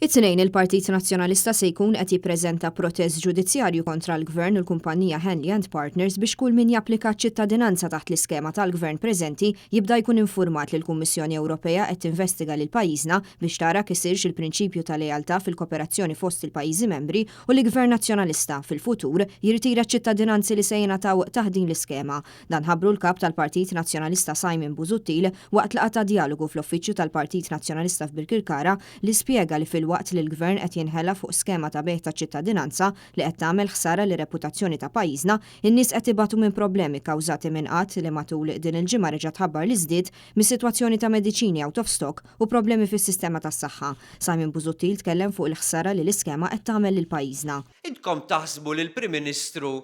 It-tnejn il-Partit Nazzjonalista se jkun qed jippreżenta protest ġudizzjarju kontra l-Gvern u l-kumpanija Henley & Partners biex kull min japplika ċittadinanza taħt l-iskema tal-Gvern preżenti jibda jkun informat li l-Kummissjoni Ewropea qed tinvestiga lil pajjiżna biex tara kisirx il-prinċipju ta' lealtà fil-kooperazzjoni fost il-pajjiżi membri u l-Gvern Nazzjonalista fil-futur jirtira ċittadinanzi li se jingħataw taħt din l-iskema. Dan ħabbru l-kap tal-Partit Nazzjonalista Simon Busuttil waqt laqgħa ta' dialogu fl-Uffiċċju tal-Partit Nazzjonalista f'Birkirkara li spjega li fil-waqt li l-Gvern qed jinħela fuq skema ta' beħ ta' ċittadinanza li qed tagħmel ħsara li reputazzjoni ta' pajjiżna, in-nies qed ibatu minn problemi kawżati minn qatt li matul din il-ġimgħa reġa' tħabbar li żdied mis-sitwazzjoni ta' mediċini out of stock u problemi fis-sistema tas-saħħa. Simon Busuttil tkellem fuq il-ħsara li l-iskema qed tagħmel lil pajjiżna. Intkom taħsbu li l-Prim Ministru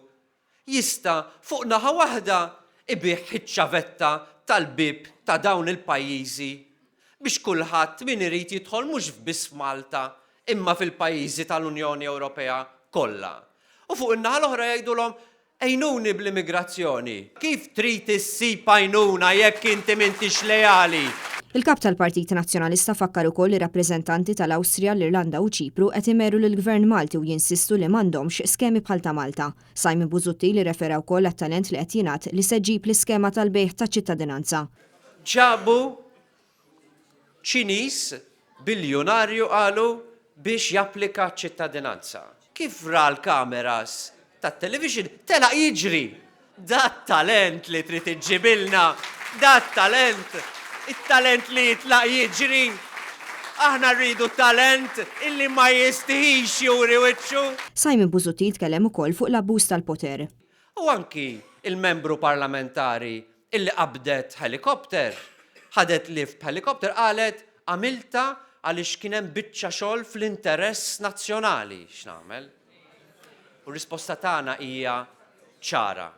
jista' fuq naħa waħda ibih iċ-ċavetta tal-bib ta' dawn il-pajjiżi biex kulħadd min irid jidħol mhux biss Malta imma fil-pajjiżi tal-Unjoni Ewropea kollha. U fuq in-naħa l-oħra jgħidulhom għajnuni bl-immigrazzjoni. Kif trid issib għajnuna jekk inti m'intix lejali? Il-kap tal-Partit Nazzjonalista fakkar ukoll li rappreżentanti tal-Awstrija, l-Irlanda u Ċipru qed imerru lill-Gvern Malti u jinsistu li m'għandhomx skemi bħal ta' Malta. Simon Busuttil li refera wkoll għat-talent li qed jingħat li se ġib l-iskema tal-bejħ ta' ċittadinanza. Ġabu Ċiniż biljonarju qalu biex japplika ċittadinanza. Kif ra l-kameras tat-television telaq jiġri. Dat talent li trid iġġibilna, dat talent, it-talent li jitlaq jiġri. Aħna rridu talent illi ma jistihix juri wiċċu. Simon Busuttil tkellem ukoll fuq l-abbuż tal-poter. U anki il-membru parlamentari illi qabdet helikopter, ħadet lift helikopter qalet għamilta għaliex kien hemm biċċa xogħol fl-interess nazzjonali x'nagħmel. U r-risposta tagħna hija ċara.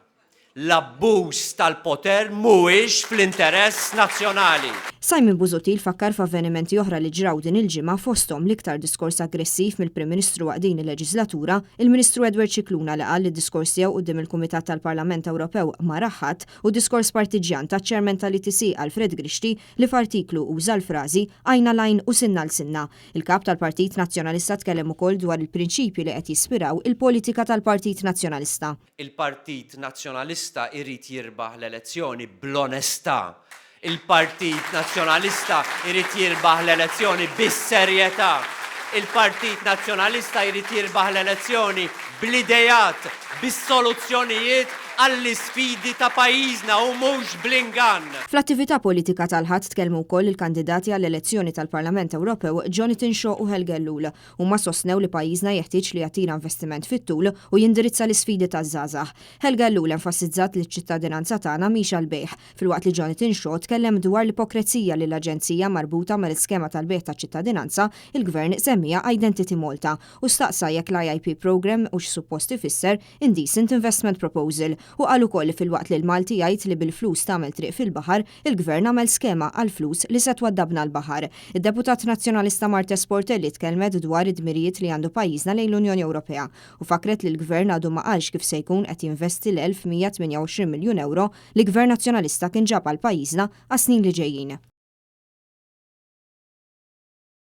L-abbuż tal-poter mhuwiex fl-interess nazzjonali. Simon Busuttil fakkar f'avvenimenti oħra li ġraw din il-ġimgħa fosthom l-iktar diskors aggressiv mill-Prim Ministru waqt din il-leġislatura, il-Ministru Edward Cicluna li qal li d-diskors tiegħu quddiem il-Kumitat tal-Parlament Ewropew ma raħħat u diskors partiġjan taċ-Chairman tal-ITC Alfred Grixti li f'artiklu uża l-frażi għajna lajn u sinna l-sinna. Il-kap tal-Partit Nazzjonalista tkellem ukoll dwar il-prinċipji li qed jispiraw il-politika tal-Partit Nazzjonalista. Il-Partit Nazzjonalista irid jirbaħ l-elezzjoni bl-onestà. Il-Partit Nazzjonalista irid jirbaħ l-elezzjoni bis-serjetà. Il-Partit Nazzjonalista irid jirbaħ l-elezzjoni bl-idejat, bis-soluzzjonijiet għall-isfidi ta' pajjiżna u mhux bl-ingann. Fl-attività politika tal-ħadd tkellmu wkoll il-kandidati għall-elezzjoni tal-Parlament Ewropew Jonathan Shaw u Helga Lul huma sostnew li pajjiżna jeħtieġ li jagħtina investiment fit-tul u jindirizza l-isfidi taż-żgħażagħ. Helga Lul enfasizzat li ċ-ċittadinanza tagħna mhix għall-bejħ, filwaqt li Jonathan Shaw tkellem dwar l-ipokrezija li l-aġenzija marbuta mal-iskema tal-bejħ taċ-ċittadinanza il-Gvern semmija Identity Malta u staqsa jekk l-IIP program u x'suppost ifisser Indecent Investment Proposal. U qal ukoll li fil-waqt li l-Malti jgħid li bil-flus tagħmel triq fil-baħar, il-Gvern għamel skema għall-flus li se twaddabna l-baħar. Id-Deputat Nazzjonalista Marta Sportelli tkellmet dwar id-dmirijiet li għandu pajjiżna lejn l-Unjoni Ewropea u fakret li l-Gvern għadu ma qalx kif se jkun qed jinvesti l-1128 miljun euro li Gvern Nazzjonalista kien ġab għal pajjiżna għas-snin li ġejjin.